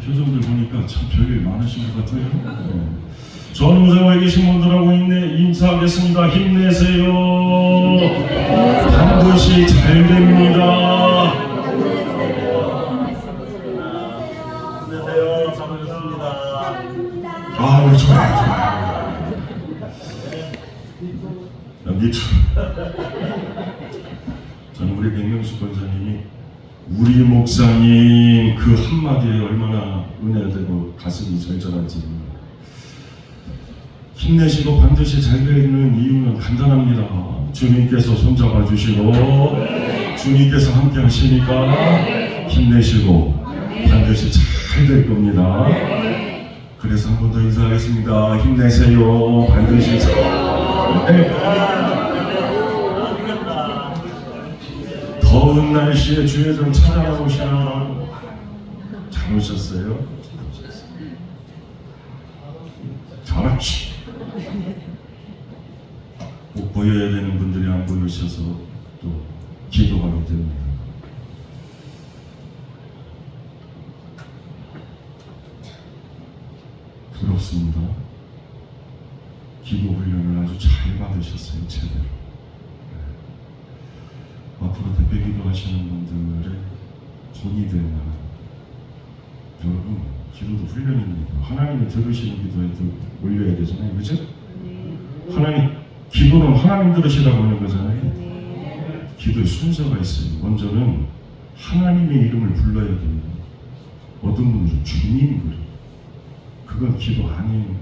표정들 보니까 참 별일 많으신 것 같아요. 전무장에 계신 분들하고 인사하겠습니다. 힘내세요. 반드시 잘 됩니다. 힘내세요. 잘하셨습니다. 아유, 좋아요. 저는 우리 백명수 권사님이 우리 목사님 그 한마디에 얼마나 은혜되고 가슴이 절절한지. 힘내시고 반드시 잘 되는 이유는 간단합니다. 주님께서 손잡아 주시고 주님께서 함께 하시니까 힘내시고 반드시 잘 될 겁니다. 그래서 한 번 더 인사하겠습니다. 힘내세요. 반드시 잘. 더운 날씨에 주에 좀 찾아나오시라고. 잘 오셨어요? 잘하시. 꼭 보여야 되는 분들이 안 보이셔서 또 기도하게 됩니다. 부럽습니다. 기도 훈련을 아주 잘 받으셨어요, 제대로. 앞으로 대표 기도하시는 분들의 본이 될 만한. 여러분, 기도도 훈련입니다. 하나님이 들으시는 기도에도 올려야 되잖아요, 그죠? 하나님, 기도는 하나님 들으시라고 하는 거잖아요. 기도의 순서가 있어요. 먼저는 하나님의 이름을 불러야 돼요. 어떤 분들은 주님 그래요. 그건 기도 아니에요.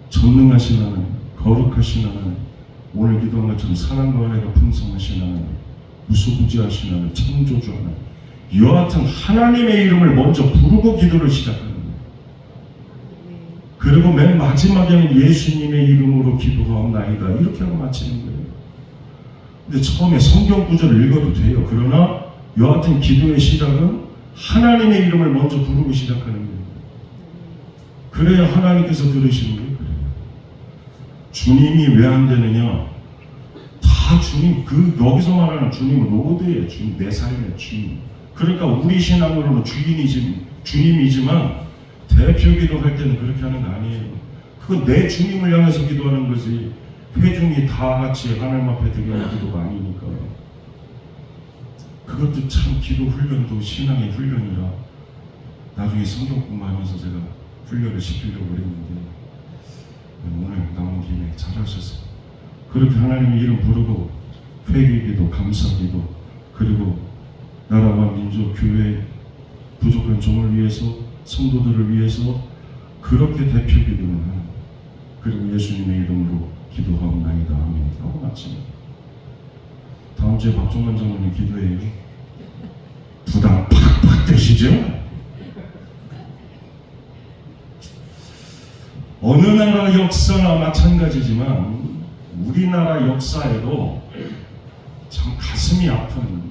전능하신 하나님, 거룩하신 하나님, 오늘 기도한 것처럼 사랑과 은혜가 풍성하신 하나님, 무소부지하신 하나님, 창조주 하나님, 여하튼 하나님의 이름을 먼저 부르고 기도를 시작하는 거예요. 그리고 맨 마지막에는 예수님의 이름으로 기도하옵나이다 이렇게 하고 마치는 거예요. 근데 처음에 성경 구절을 읽어도 돼요. 그러나 여하튼 기도의 시작은 하나님의 이름을 먼저 부르고 시작하는 거예요. 그래야 하나님께서 들으시는 거예요. 그래요. 주님이 왜 안 되느냐? 다 주님, 여기서 말하는 주님은 로드예요. 주님, 내 삶의 주님. 그러니까 우리 신앙으로는 주님이지만 대표 기도할 때는 그렇게 하는 거 아니에요. 그건 내 주님을 향해서 기도하는 거지. 회중이 다 같이 하나님 앞에 드리는 기도가 아니니까. 그것도 참 기도 훈련도 신앙의 훈련이라 나중에 성경 공부하면서 제가 훈련을 시키려고 그랬는데 오늘 나온 김에 잘하셨어요. 그렇게 하나님의 이름 부르고 회개기도, 감사기도, 그리고 나라와 민족, 교회, 부족한 종을 위해서, 성도들을 위해서 그렇게 대표 기도를 하는, 그리고 예수님의 이름으로 기도하옵나이다 아멘 하고 마칩니다. 다음 주에 박종만 장로님 기도해요. 부담 팍팍 되시죠? 어느 나라 역사나 마찬가지지만 우리나라 역사에도 참 가슴이 아픈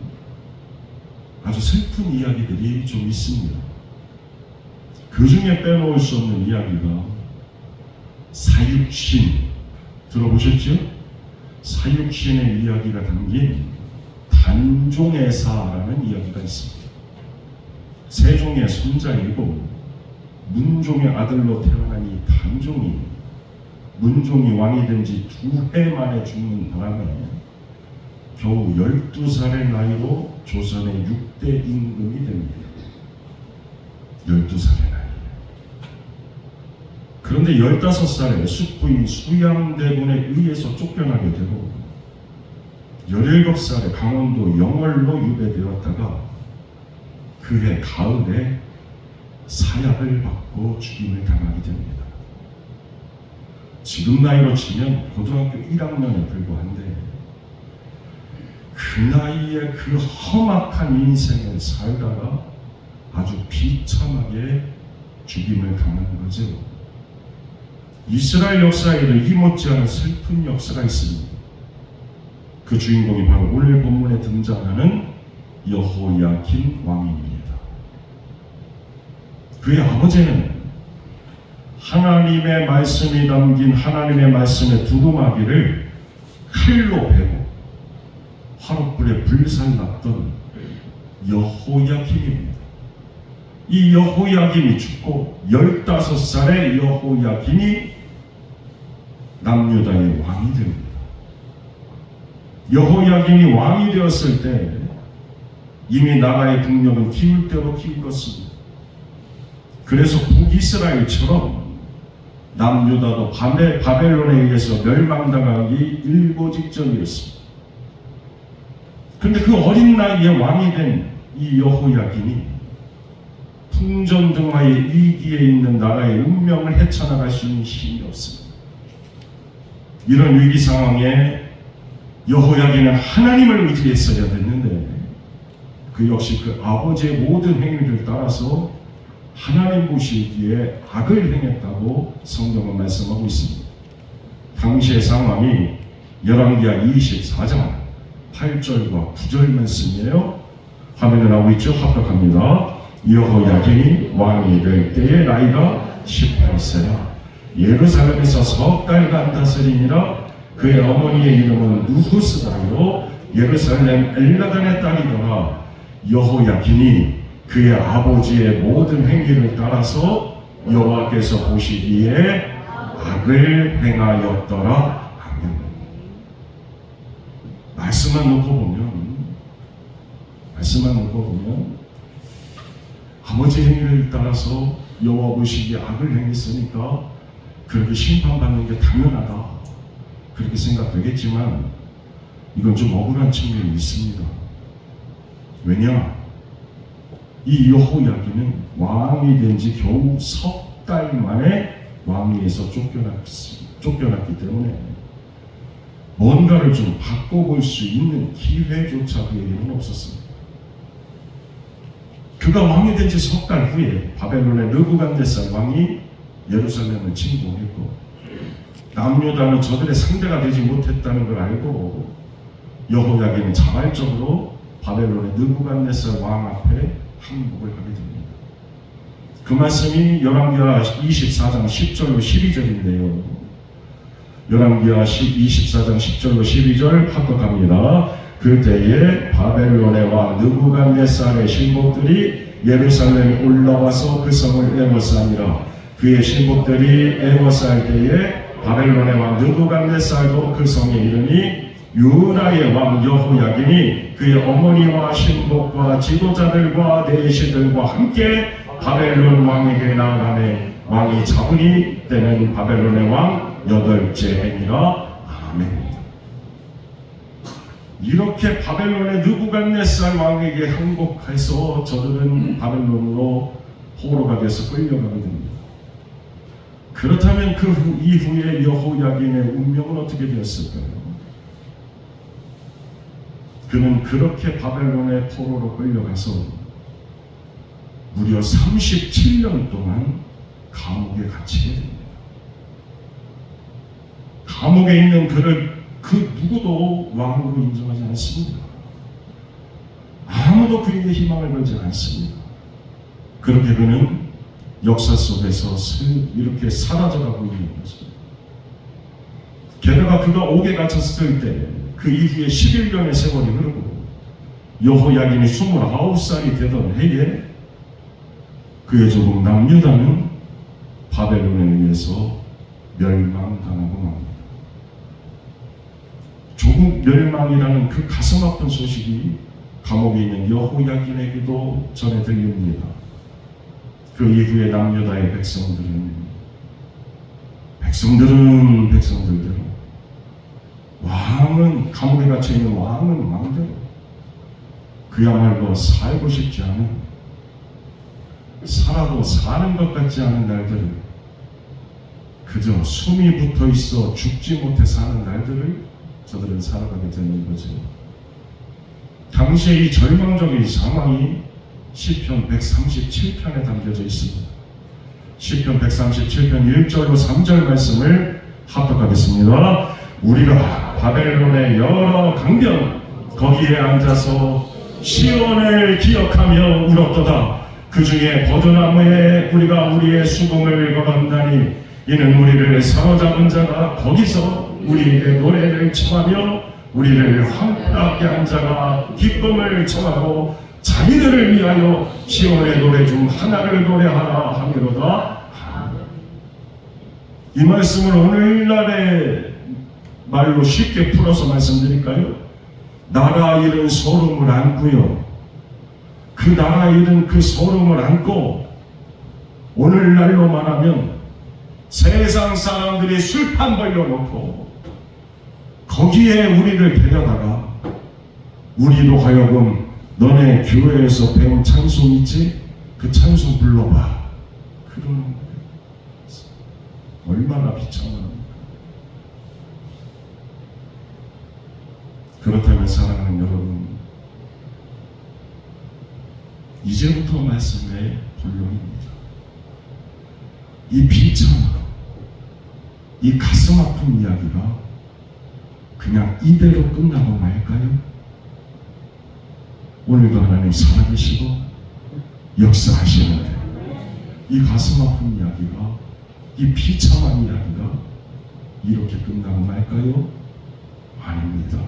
아주 슬픈 이야기들이 좀 있습니다. 그 중에 빼놓을 수 없는 이야기가 사육신 들어보셨죠? 사육신의 이야기가 담긴 단종의사라는 이야기가 있습니다. 세종의 손자이고 문종의 아들로 태어난 이 단종이 문종이 왕이 된 지 2해 만에 죽는 바람에 겨우 12살의 나이로 조선의 6대 임금이 됩니다. 12살의 나이. 그런데 15살에 숙부인 수양대군에 의해서 쫓겨나게 되고 17살에 강원도 영월로 유배되었다가 그해 가을에 사약을 받고 죽임을 당하게 됩니다. 지금 나이로 치면 고등학교 1학년에 불과한데 그 나이에 그 험악한 인생을 살다가 아주 비참하게 죽임을 당하는 거죠. 이스라엘 역사에도 이 못지않은 슬픈 역사가 있습니다. 그 주인공이 바로 오늘 본문에 등장하는 여호야킨 왕입니다. 그의 아버지는 하나님의 말씀이 담긴 하나님의 말씀의 두루마기를 칼로 베고 화롯불에 불살랐던 여호야킨입니다. 이 여호야김이 죽고 15살의 여호야김이 남유다의 왕이 됩니다. 여호야김이 왕이 되었을 때 이미 나라의 국력은 기울 대로 기울었습니다. 그래서 북이스라엘처럼 남유다도 바벨론에 의해서 멸망당하기 일보 직전이었습니다. 그런데 그 어린 나이에 왕이 된 이 여호야김이 풍전등화의 위기에 있는 나라의 운명을 헤쳐나갈 수 있는 힘이 없습니다. 이런 위기 상황에 여호야김은 하나님을 의지했어야 됐는데 그 역시 그 아버지의 모든 행위를 따라서 하나님 보시기에 악을 행했다고 성경은 말씀하고 있습니다. 당시의 상황이 열왕기하 24장 8절과 9절 말씀이에요. 화면에 나오고 있죠? 합격합니다. 여호야김이 왕이 될 때의 나이가 18세라 예루살렘에서 석 달간 다스리니라. 그의 어머니의 이름은 누후스다요 예루살렘 엘라단의 딸이더라. 여호야김이 그의 아버지의 모든 행위를 따라서 여호와께서 보시기에 악을 행하였더라. 아멘. 말씀만 놓고 보면 아버지 행위를 따라서 여호와 보시기에 악을 행했으니까 그렇게 심판받는 게 당연하다 그렇게 생각되겠지만 이건 좀 억울한 측면이 있습니다. 왜냐? 이 여호야김은 왕이 된 지 겨우 석 달 만에 왕위에서 쫓겨났기 때문에 뭔가를 좀 바꿔볼 수 있는 기회조차 그에게는 없었습니다. 그가 왕이 된 지 석 달 후에 바벨론의 느부갓네살 왕이 예루살렘을 침공했고 남유다는 저들의 상대가 되지 못했다는 걸 알고 여호야김은 자발적으로 바벨론의 느부갓네살 왕 앞에 항복을 하게 됩니다. 그 말씀이 열왕기하 24장 10절로 12절인데요. 열왕기하 24장 10절로 12절 합독합니다. 그때에 바벨론의 왕 느부갓네살의 신복들이 예루살렘에 올라와서 그 성을 애워싸니라. 그의 신복들이 애워쌀 때에 바벨론의 왕 느부갓네살도 그 성에 이르니 유다의 왕 여호야김이 그의 어머니와 신복과 지도자들과 내시들과 함께 바벨론 왕에게 나아가매 왕이 잡으니 때는 바벨론의 왕 8째 해니라. 아멘. 이렇게 바벨론의 느부갓네살 왕에게 항복해서 저들은 바벨론으로 포로가 돼서 끌려가게 됩니다. 그렇다면 그 이후에 여호야김의 운명은 어떻게 되었을까요? 그는 그렇게 바벨론의 포로로 끌려가서 무려 37년 동안 감옥에 갇히게 됩니다. 감옥에 있는 그를 그 누구도 왕으로 인정하지 않습니다. 아무도 그에게 희망을 걸지 않습니다. 그렇게 그는 역사 속에서 이렇게 사라져가고 있는 거죠. 게다가 그가 옥에 갇혔을 때 그 이후에 11년의 세월이 흐르고 여호야김이 29살이 되던 해에 그의 조국 남유다는 바벨론에 의해서 멸망당하고 맙니다. 조국 멸망이라는 그 가슴 아픈 소식이 감옥에 있는 여호야김에게도 전해 들립니다. 그 이후에 남유다의 백성들대로 왕은 감옥에 갇혀있는 왕은 왕대로 그야말로 살고 싶지 않은 살아도 사는 것 같지 않은 날들을 그저 숨이 붙어있어 죽지 못해 사는 날들을 저들은 살아가게 되는 거죠. 당시의 이 절망적인 상황이 시편 137편에 담겨져 있습니다. 시편 137편 1절로 3절 말씀을 합독하겠습니다. 우리가 바벨론의 여러 강변 거기에 앉아서 시온을 기억하며 울었도다. 그 중에 버드나무에 우리가 우리의 수공을 걸었나니 이는 우리를 사로잡은 자가 거기서 우리에게 노래를 청하며 우리를 황폐하게 한 자가 기쁨을 청하고 자기들을 위하여 시온의 노래 중 하나를 노래하라 하미로다. 이 말씀을 오늘날의 말로 쉽게 풀어서 말씀드릴까요? 나라 잃은 소름을 안고요, 그 나라 잃은 그 소름을 안고 오늘날로 말하면 세상 사람들이 술판 벌려놓고 거기에 우리를 데려다가 우리로 하여금 너네 교회에서 배운 찬송 있지? 그 찬송 불러봐, 그러는 거예요. 얼마나 비참합니까? 그렇다면 사랑하는 여러분, 이제부터 말씀의 본론입니다. 이 비참함, 이 가슴 아픈 이야기가 그냥 이대로 끝나고 말까요? 오늘도 하나님 살아계시고 역사하시는데 이 가슴 아픈 이야기가, 이 비참한 이야기가 이렇게 끝나고 말까요? 아닙니다.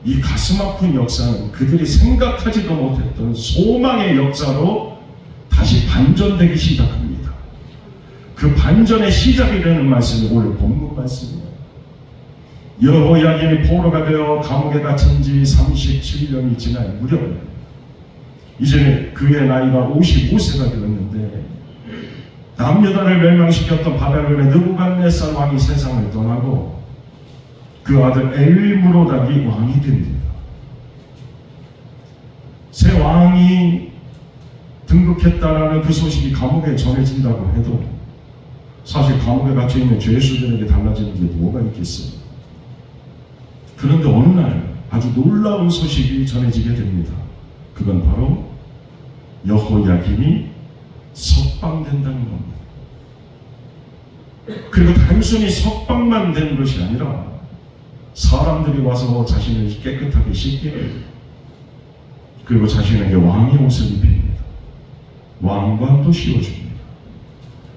이 가슴 아픈 역사는 그들이 생각하지도 못했던 소망의 역사로 다시 반전되기 시작합니다. 그 반전의 시작이 되는 말씀이 오늘 본문 말씀입니다. 여호야긴이 포로가 되어 감옥에 갇힌 지 37년이 지날 무렵, 이제 그의 나이가 55세가 되었는데 남유다를 멸망시켰던 바벨론의 느부갓네살 왕이 세상을 떠나고 그 아들 엘무로닥이 왕이 됩니다. 새 왕이 등극했다라는 그 소식이 감옥에 전해진다고 해도 사실 감옥에 갇혀있는 죄수들에게 달라지는 게 뭐가 있겠어요? 그런데 어느 날 아주 놀라운 소식이 전해지게 됩니다. 그건 바로 여호야김이 석방된다는 겁니다. 그리고 단순히 석방만 된 것이 아니라 사람들이 와서 자신을 깨끗하게 씻게, 그리고 자신에게 왕의 옷을 입힙니다. 왕관도 씌워줍니다.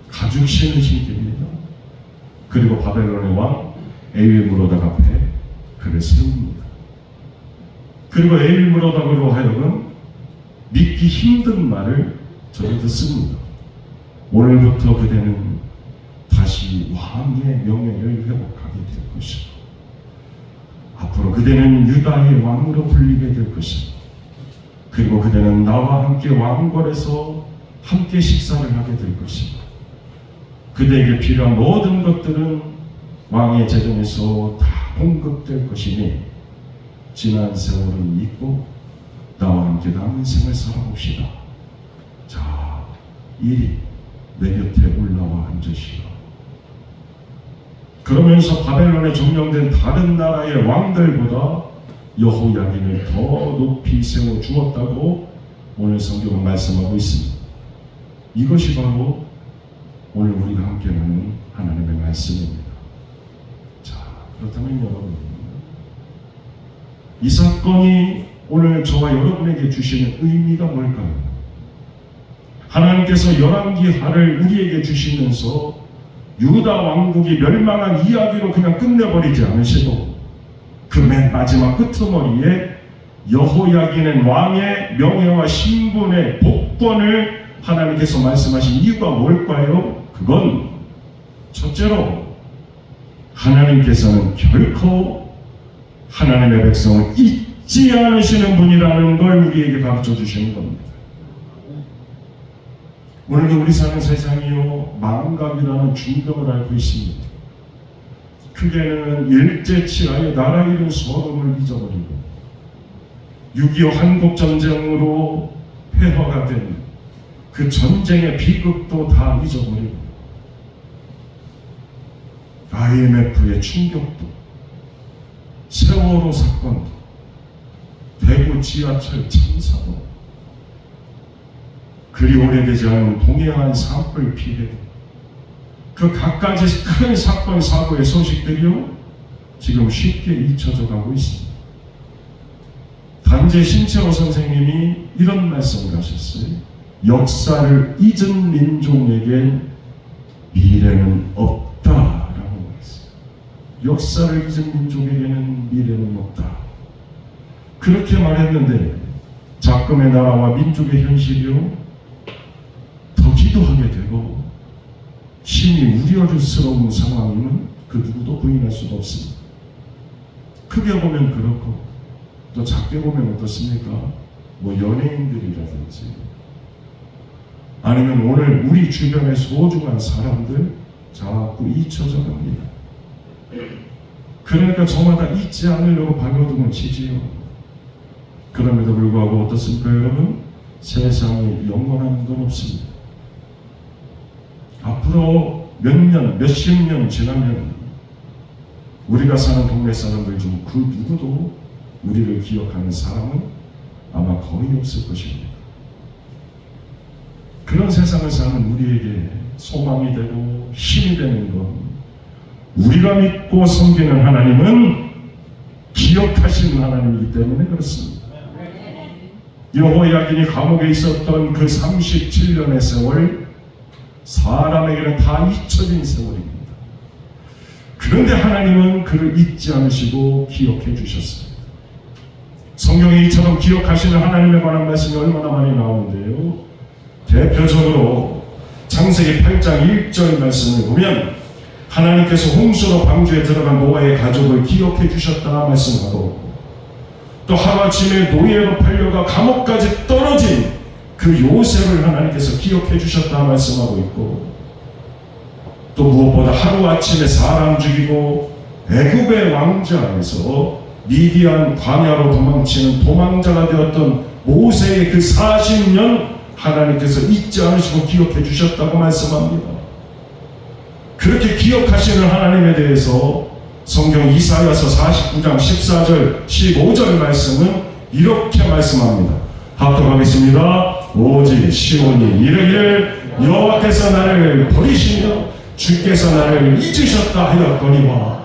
가죽신을 신깁니다. 그리고 바벨론의 왕 에윌무로닥 앞에 그를 세웁니다. 그리고 에윌무로닥으로 하여금 믿기 힘든 말을 전해 듣습니다. 오늘부터 그대는 다시 왕의 명예를 회복하게 될 것이다. 앞으로 그대는 유다의 왕으로 불리게 될 것이다. 그리고 그대는 나와 함께 왕궐에서 함께 식사를 하게 될 것이다. 그대에게 필요한 모든 것들은 왕의 재정에서 다 공급될 것이니 지난 세월은 잊고 나와 함께 남은 생을 살아봅시다. 자, 이리 내 곁에 올라와 앉으시라. 그러면서 바벨론에 점령된 다른 나라의 왕들보다 여호야긴을 더 높이 세워 주었다고 오늘 성경은 말씀하고 있습니다. 이것이 바로 오늘 우리가 함께 나누는 하나님의 말씀입니다. 자, 그렇다면 여러분, 이 사건이 오늘 저와 여러분에게 주시는 의미가 뭘까요? 하나님께서 열왕기하를 우리에게 주시면서 유다 왕국이 멸망한 이야기로 그냥 끝내버리지 않으시고 그 맨 마지막 끄트머리에 여호야긴은 왕의 명예와 신분의 복권을 하나님께서 말씀하신 이유가 뭘까요? 그건 첫째로 하나님께서는 결코 하나님의 백성을 잊지 않으시는 분이라는 걸 우리에게 가르쳐 주시는 겁니다. 오늘도 우리 사는 세상이요, 망각이라는 중병을 앓고 있습니다. 크게는 일제치하에 나라 잃은 소름을 잊어버리고 6.25 한국전쟁으로 폐허가 된 그 전쟁의 비극도 다 잊어버리고 IMF의 충격도, 세월호 사건도, 대구 지하철 참사도, 그리 오래되지 않은 동해안 산불 피해도, 그 갖가지 큰 사건 사고의 소식들이요 지금 쉽게 잊혀져 가고 있습니다. 단재 신채호 선생님이 이런 말씀을 하셨어요. 역사를 잊은 민족에겐 미래는 없다라고 했어요. 역사를 잊은 민족에게는 미래는 없다. 그렇게 말했는데 작금의 나라와 민족의 현실이요 더 기도하게 되고 심히 우려스러운 상황임은 그 누구도 부인할 수가 없습니다. 크게 보면 그렇고 또 작게 보면 어떻습니까? 뭐 연예인들이라든지 아니면 오늘 우리 주변의 소중한 사람들 자꾸 잊혀져 갑니다. 그러니까 저마다 잊지 않으려고 발버둥을 치지요. 그럼에도 불구하고 어떻습니까 여러분? 세상에 영원한 건 없습니다. 앞으로 몇 년, 몇십 년 지나면 우리가 사는 동네 사람들 중 그 누구도 우리를 기억하는 사람은 아마 거의 없을 것입니다. 그런 세상을 사는 우리에게 소망이 되고 힘이 되는 건 우리가 믿고 섬기는 하나님은 기억하시는 하나님이기 때문에 그렇습니다. 여호야긴이 감옥에 있었던 그 37년의 세월 사람에게는 다 잊혀진 세월입니다. 그런데 하나님은 그를 잊지 않으시고 기억해 주셨습니다. 성경에 이처럼 기억하시는 하나님에 관한 말씀이 얼마나 많이 나오는데요. 대표적으로 창세기 8장 1절 말씀을 보면 하나님께서 홍수로 방주에 들어간 노아의 가족을 기억해 주셨다 말씀하고 또 하루아침에 노예로 팔려가 감옥까지 떨어진 그 요셉을 하나님께서 기억해 주셨다 말씀하고 있고 또 무엇보다 하루아침에 사람 죽이고 애굽의 왕좌에서 미디안 광야로 도망치는 도망자가 되었던 모세의 그 40년 하나님께서 잊지 않으시고 기억해 주셨다고 말씀합니다. 그렇게 기억하시는 하나님에 대해서 성경 이사야서 49장 14절 15절 말씀은 이렇게 말씀합니다. 합독하겠습니다. 오직 시온이 이르기를 여호와께서 나를 버리시며 주께서 나를 잊으셨다 하였거니와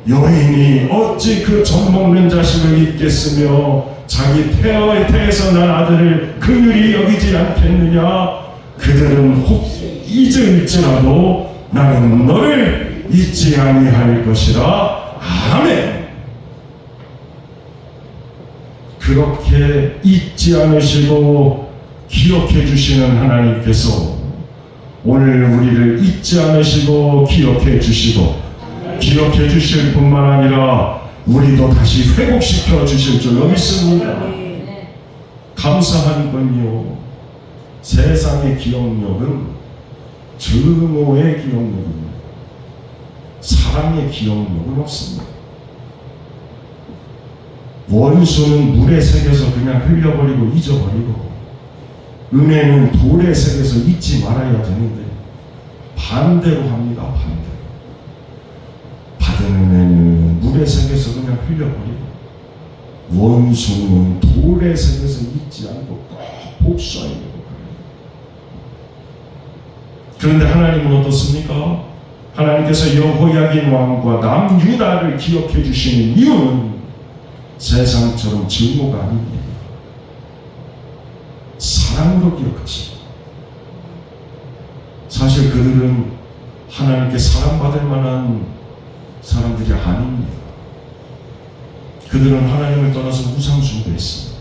여인이 어찌 그 젖먹는 자식을 잊겠으며 자기 태에서 난 아들을 긍휼히 여기지 않겠느냐. 그들은 혹 잊을지라도 나는 너를 잊지 아니할 것이라. 아멘. 그렇게 잊지 않으시고 기억해 주시는 하나님께서 오늘 우리를 잊지 않으시고 기억해 주시고 기억해 주실 뿐만 아니라 우리도 다시 회복시켜 주실 줄로 믿습니다. 감사한 건요, 세상의 기억력은 증오의 기억력입니다. 사랑의 기억력은 없습니다. 원수는 물에 새겨서 그냥 흘려버리고 잊어버리고 은혜는 돌에 새겨서 잊지 말아야 되는데 반대로 합니다. 반대로. 받은 은혜는 물에 새겨서 그냥 흘려버리고 원수는 돌에 새겨서 잊지 않고 꼭 복수하려고 그래요. 그런데 하나님은 어떻습니까? 하나님께서 여호야긴 왕과 남유다를 기억해 주시는 이유는 세상처럼 증오가 아닙니다. 사랑으로 기억하십니다. 사실 그들은 하나님께 사랑받을 만한 사람들이 아닙니다. 그들은 하나님을 떠나서 우상 숭배했습니다.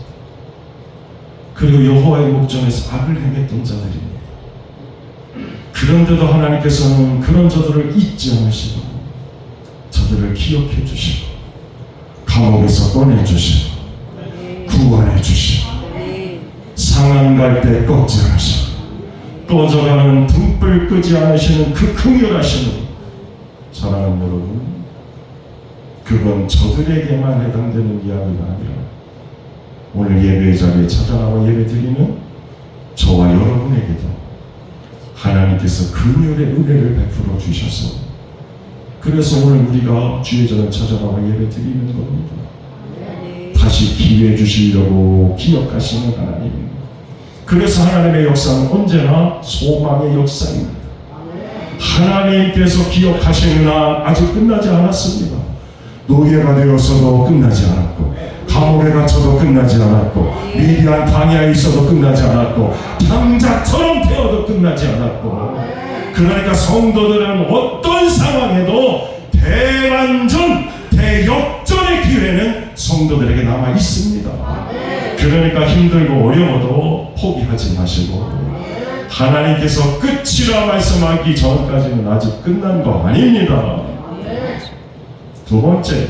그리고 여호와의 목전에서 악을 행했던 자들입니다. 그런데도 하나님께서는 그런 저들을 잊지 않으시고 저들을 기억해 주시고 감옥에서 꺼내주시고 구원해 주시고 상한 갈 때 꺽질하시고 꺼져가는 등불 끄지 않으시는 그 긍휼하시는 사랑하는 여러분, 그건 저들에게만 해당되는 이야기가 아니라 오늘 예배 자리에 찾아나와 예배 드리는 저와 여러분에게도 하나님께서 긍휼의 은혜를 베풀어 주셔서 그래서 오늘 우리가 주의 전을 찾아나와 예배 드리는 겁니다. 다시 기회 주시려고 기억하시는 하나님. 그래서 하나님의 역사는 언제나 소망의 역사입니다. 하나님께서 기억하시는 한 아직 끝나지 않았습니다. 노예가 되어서도 끝나지 않았고 감옥에 갇혀도 끝나지 않았고 미디안 광야에 있어도 끝나지 않았고 탕자처럼 되어도 끝나지 않았고 그러니까 성도들은 어떤 상황에도 대반전, 대역전의 기회는 성도들에게 남아 있습니다. 그러니까 힘들고 어려워도 포기하지 마시고 하나님께서 끝이라 말씀하기 전까지는 아직 끝난 거 아닙니다. 두 번째,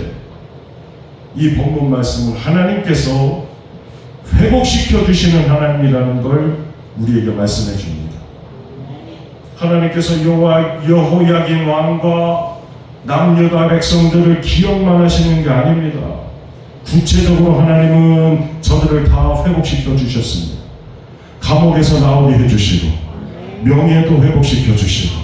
이 본문 말씀은 하나님께서 회복시켜 주시는 하나님이라는 걸 우리에게 말씀해 줍니다. 하나님께서 여호야긴 왕과 남유다 백성들을 기억만 하시는 게 아닙니다. 구체적으로 하나님은 저들을 다 회복시켜 주셨습니다. 감옥에서 나오게 해주시고 명예도 회복시켜 주시고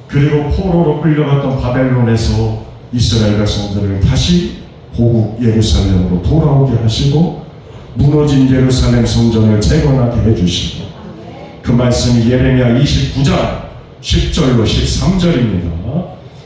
그리고 포로로 끌려갔던 바벨론에서 이스라엘 백성들을 다시 고국 예루살렘으로 돌아오게 하시고 무너진 예루살렘 성전을 재건하게 해주시고 그 말씀이 예레미야 29장 10절로 13절입니다.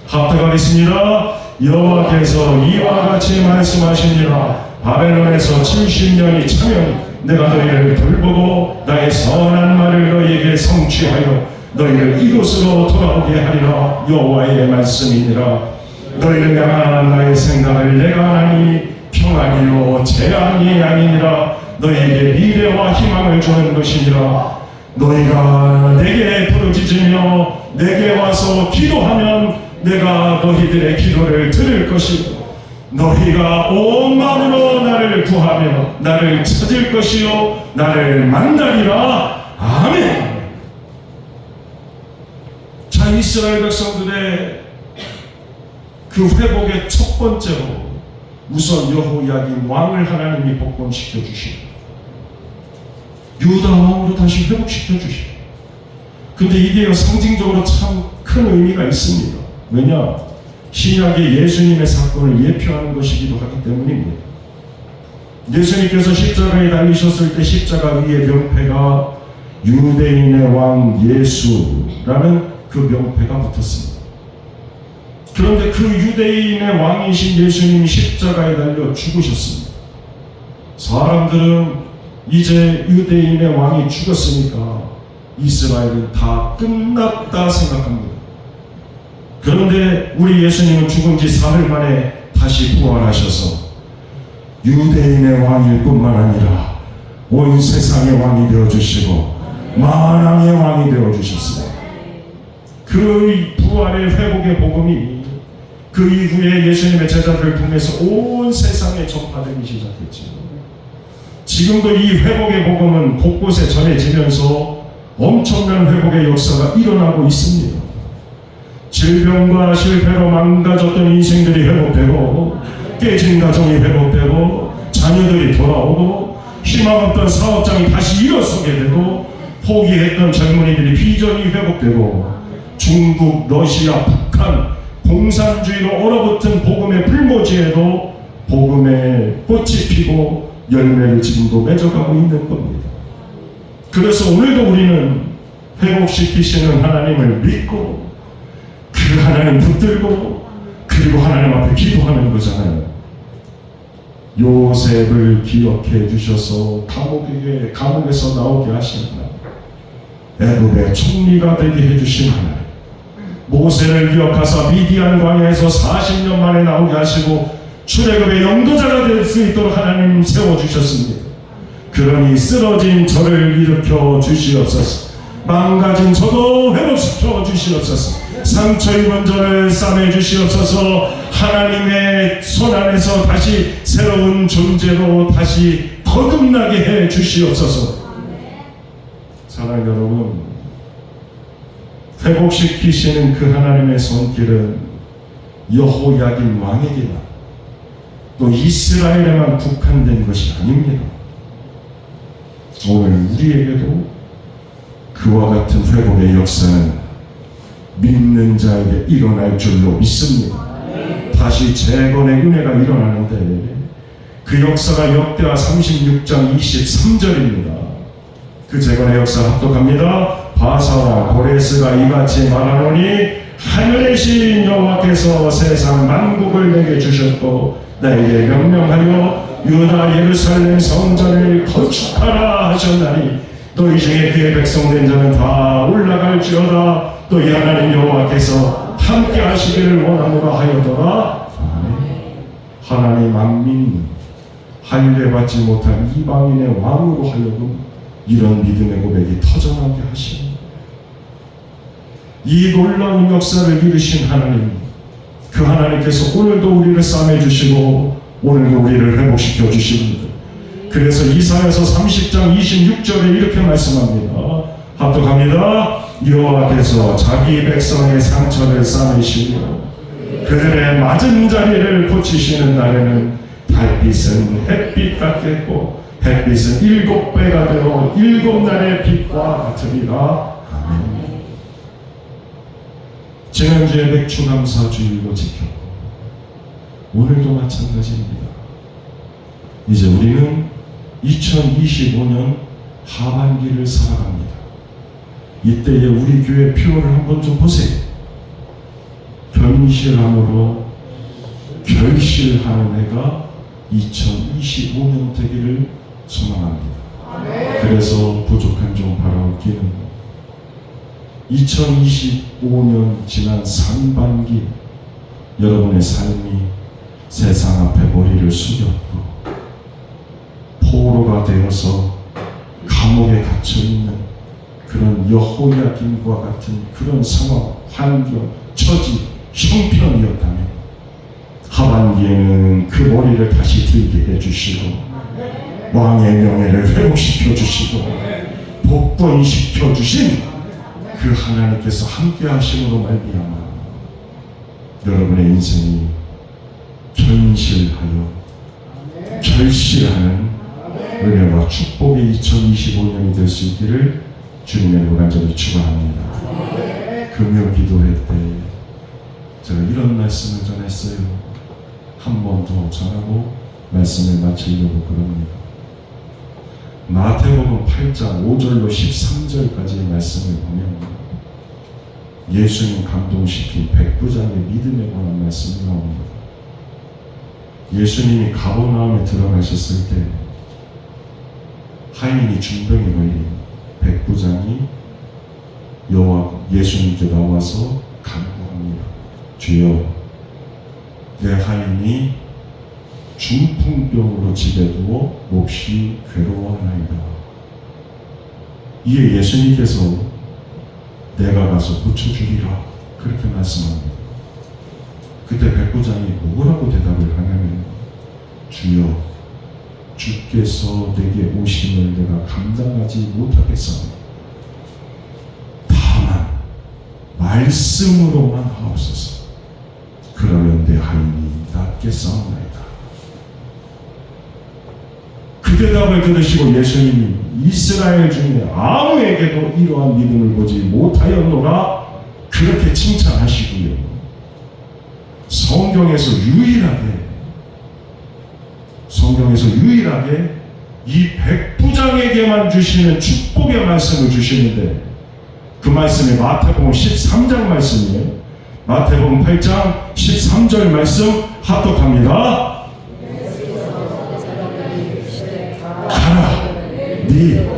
합독하겠습니다. 여호와께서 이와 같이 말씀하시니라. 바벨론에서 70년이 차면 내가 너희를 돌보고 나의 선한 말을 너희에게 성취하여 너희를 이곳으로 돌아오게 하리라. 여호와의 말씀이니라. 너희를 향한 나의 생각을 내가 아니 평안이요 재앙이 아니니라. 너희에게 미래와 희망을 주는 것이니라. 너희가 내게 부르짖으며 내게 와서 기도하면 내가 너희들의 기도를 들을 것이고 너희가 온 마음으로 나를 구하며 나를 찾을 것이요 나를 만나리라. 아멘. 자, 이스라엘 백성들의 그 회복의 첫 번째로 우선 여호야긴 왕을 하나님이 복권시켜 주시고 유다 왕으로 다시 회복시켜 주시고 근데 이게 상징적으로 참 큰 의미가 있습니다. 왜냐? 신약의 예수님의 사건을 예표하는 것이기도 하기 때문입니다. 예수님께서 십자가에 달리셨을 때 십자가 위에 명패가 유대인의 왕 예수라는 그 명패가 붙었습니다. 그런데 그 유대인의 왕이신 예수님이 십자가에 달려 죽으셨습니다. 사람들은 이제 유대인의 왕이 죽었으니까 이스라엘은 다 끝났다 생각합니다. 그런데 우리 예수님은 죽은 지 3일 만에 다시 부활하셔서 유대인의 왕일 뿐만 아니라 온 세상의 왕이 되어주시고 만왕의 왕이 되어주셨습니다. 그 부활의 회복의 복음이 그 이후에 예수님의 제자들을 통해서 온 세상에 전파되기 시작했죠. 지금도 이 회복의 복음은 곳곳에 전해지면서 엄청난 회복의 역사가 일어나고 있습니다. 질병과 실패로 망가졌던 인생들이 회복되고 깨진 가정이 회복되고 자녀들이 돌아오고 희망 없던 사업장이 다시 일어서게 되고 포기했던 젊은이들이 비전이 회복되고 중국, 러시아, 북한 공산주의로 얼어붙은 복음의 불모지에도 복음의 꽃이 피고 열매를 지금도 맺어가고 있는 겁니다. 그래서 오늘도 우리는 회복시키시는 하나님을 믿고 그 하나님 붙들고 그리고 하나님 앞에 기도하는 거잖아요. 요셉을 기억해 주셔서 감옥에서 나오게 하신 하나님, 애굽의 총리가 되게 해주신 하나님, 모세를 기억하사 미디안 광야에서 40년 만에 나오게 하시고 출애굽의 영도자가 될 수 있도록 하나님 세워주셨습니다. 그러니 쓰러진 저를 일으켜 주시옵소서. 망가진 저도 회복시켜 주시옵소서. 상처 입은 저를 싸매 주시옵소서. 하나님의 손 안에서 다시 새로운 존재로 다시 거듭나게 해 주시옵소서. 사랑하는 여러분, 회복시키시는 그 하나님의 손길은 여호야긴 왕에게만 또 이스라엘에만 국한된 것이 아닙니다. 오늘 우리에게도 그와 같은 회복의 역사는 믿는 자에게 일어날 줄로 믿습니다. 다시 재건의 은혜가 일어나는데 그 역사가 역대하 36장 23절입니다. 그 재건의 역사 합독합니다. 바사와 고레스가 이같이 말하노니 하늘의 신 여호와께서 세상 만국을 내게 주셨고 나에게 명령하여 유다 예루살렘 성전을 건축하라 하셨나니 너희 중에 그의 백성된 자는 다 올라갈지어다. 또 이 하나님 여호와께서 함께 하시기를 원하노라 하여더라. 하나님 안 믿는 할례받지 못한 이방인의 왕으로 하여금 이런 믿음의 고백이 터져나오게 하시니 이 놀라운 역사를 이루신 하나님, 그 하나님께서 오늘도 우리를 싸매주시고 오늘도 우리를 회복시켜 주십니다. 그래서 이사야서 30장 26절에 이렇게 말씀합니다. 합독합니다. 여호와께서 자기 백성의 상처를 싸매시며 그들의 맞은 자리를 고치시는 날에는 달빛은 햇빛 같겠고 햇빛은 7배가 되어 7날의 빛과 같으리라. 아멘. 지난주에 맥주감사 주일로 지켰고 오늘도 마찬가지입니다. 이제 우리는 2025년 하반기를 살아갑니다. 이때에 우리 교회 표를 한번 좀 보세요. 견실함으로 결실하는 해가 2025년 되기를 소망합니다. 그래서 부족한 좀 바라옵기는 2025년 지난 상반기 여러분의 삶이 세상 앞에 머리를 숙였고 포로가 되어서 감옥에 갇혀있는 그런 여호야김과 같은 그런 상황, 환경, 처지, 형편이었다면 하반기에는 그 머리를 다시 들게 해주시고 왕의 명예를 회복시켜 주시고 복권시켜 주신 그 하나님께서 함께 하심으로 말미암아 여러분의 인생이 견실하여 결실하는 은혜와 축복의 2025년이 될 수 있기를 주님의 간절히 축원합니다. 금요 기도회 때 제가 이런 말씀을 전했어요. 한 번 더 전하고 말씀을 마치려고 그럽니다. 마태복음 8장 5절로 13절까지의 말씀을 보면 예수님 감동시킨 백부장의 믿음에 관한 말씀이 나옵니다. 예수님이 가버나움에 들어가셨을 때 하인이 중병에 걸린 백부장이 예수님께 나와서 간구합니다. 주여, 내 하인이 중풍병으로 집에 두어 몹시 괴로워하나이다. 이에 예수님께서 내가 가서 고쳐주리라 그렇게 말씀합니다. 그때 백부장이 뭐라고 대답을 하냐면 주여, 주께서 내게 오심을 내가 감당하지 못하겠사오니 다만 말씀으로만 하옵소서. 그러면 내 하인이 낫겠사옵나이다. 그 대답을 들으시고 예수님이 이스라엘 중에 아무에게도 이러한 믿음을 보지 못하였노라 그렇게 칭찬하시고요. 성경에서 유일하게 이 백부장에게만 주시는 축복의 말씀을 주시는데 그 말씀이 마태복음 13장 말씀이에요. 마태복음 8장 13절 말씀 합독합니다. 가라, 네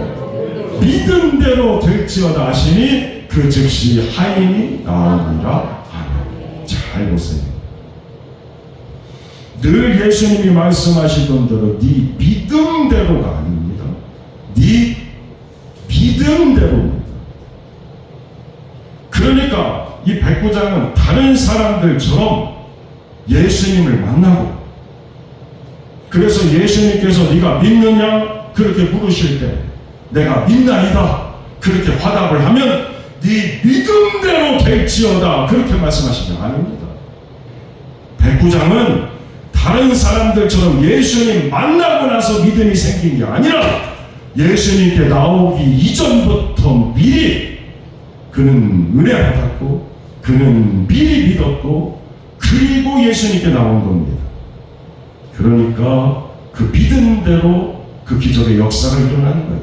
믿음대로 될지어다 하시니 그 즉시 하인이 나오니라. 아멘. 잘 보세요. 늘 예수님이 말씀하시던 대로 네 믿음대로가 아닙니다. 네 믿음대로입니다. 그러니까 이 백부장은 다른 사람들처럼 예수님을 만나고 그래서 예수님께서 네가 믿느냐 그렇게 물으실 때 내가 믿나이다 그렇게 화답을 하면 네 믿음대로 될지어다 그렇게 말씀하시는 게 아닙니다. 백부장은 다른 사람들처럼 예수님 만나고 나서 믿음이 생긴 게 아니라 예수님께 나오기 이전부터 미리 그는 은혜 받았고 그는 미리 믿었고 그리고 예수님께 나온 겁니다. 그러니까 그 믿음대로 그 기적의 역사가 일어나는 거예요.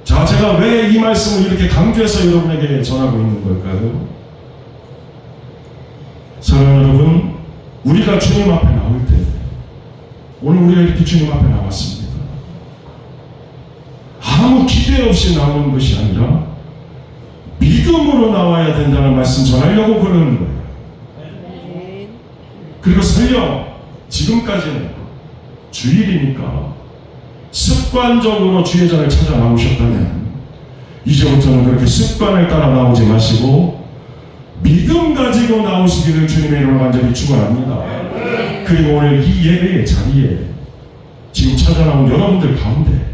자, 제가 왜 이 말씀을 이렇게 강조해서 여러분에게 전하고 있는 걸까요? 사랑하는 여러분, 우리가 주님 앞에 나올 때 오늘 우리가 이렇게 주님 앞에 나왔습니다. 아무 기대 없이 나오는 것이 아니라 믿음으로 나와야 된다는 말씀 전하려고 그러는 거예요. 그리고 설령 지금까지는 주일이니까 습관적으로 주의 전을 찾아 나오셨다면 이제부터는 그렇게 습관을 따라 나오지 마시고 믿음 가지고 나오시기를 주님의 이름으로 간절히 축원합니다. 그리고 오늘 이 예배의 자리에 지금 찾아 나온 여러분들 가운데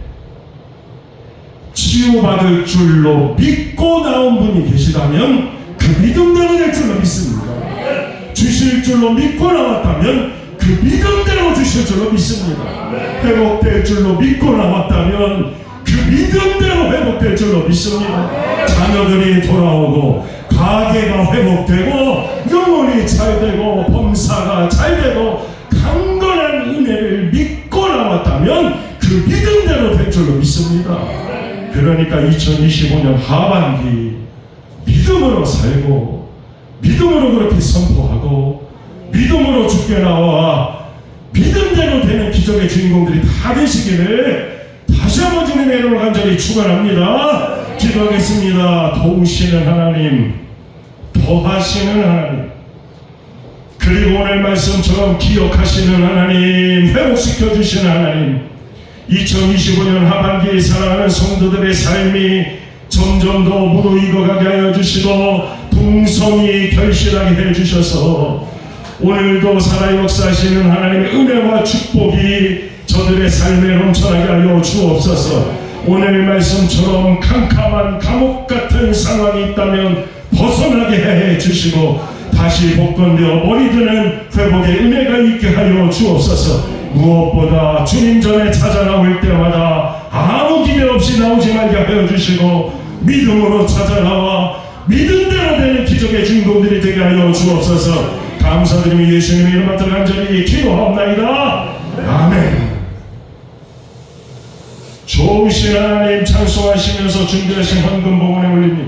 치유받을 줄로 믿고 나온 분이 계시다면 그 믿음대로 될 줄로 믿습니다. 주실 줄로 믿고 나왔다면 그 믿음대로 주실 줄로 믿습니다. 회복될 줄로 믿고 나왔다면 그 믿음대로 회복될 줄로 믿습니다. 자녀들이 돌아오고 가게가 회복되고 영혼이 잘되고 범사가 잘되고 강건한 은혜를 믿고 나왔다면 그 믿음대로 될 줄로 믿습니다. 그러니까 2025년 하반기 믿음으로 살고 믿음으로 그렇게 선포하고 믿음으로 죽게 나와 믿음대로 되는 기적의 주인공들이 다 되시기를 다시 한번 주님의 이름으로 간절히 축원합니다. 기도하겠습니다. 도우시는 하나님, 더하시는 하나님, 그리고 오늘 말씀처럼 기억하시는 하나님, 회복시켜 주시는 하나님, 2025년 하반기에 살아가는 성도들의 삶이 점점 더 무르익어가게 하여 주시고 풍성히 결실하게 해주셔서 오늘도 살아 역사하시는 하나님의 은혜와 축복이 저들의 삶에 넘쳐나게 하여 주옵소서. 오늘 말씀처럼 캄캄한 감옥 같은 상황이 있다면 벗어나게 해 주시고 다시 복권되어 머리 드는 회복의 은혜가 있게 하여 주옵소서. 무엇보다 주님 전에 찾아 나올 때마다 아무 기대 없이 나오지 말게 하여 주시고 믿음으로 찾아 나와 믿음대로 되는 기적의 주인공들이 되게 하여 주옵소서. 감사드리며 예수님의 이름 받들어 간절히 기도하옵나이다. 아멘. 좋으신 하나님 찬송하시면서 준비하신 헌금 봉헌에 올립니다.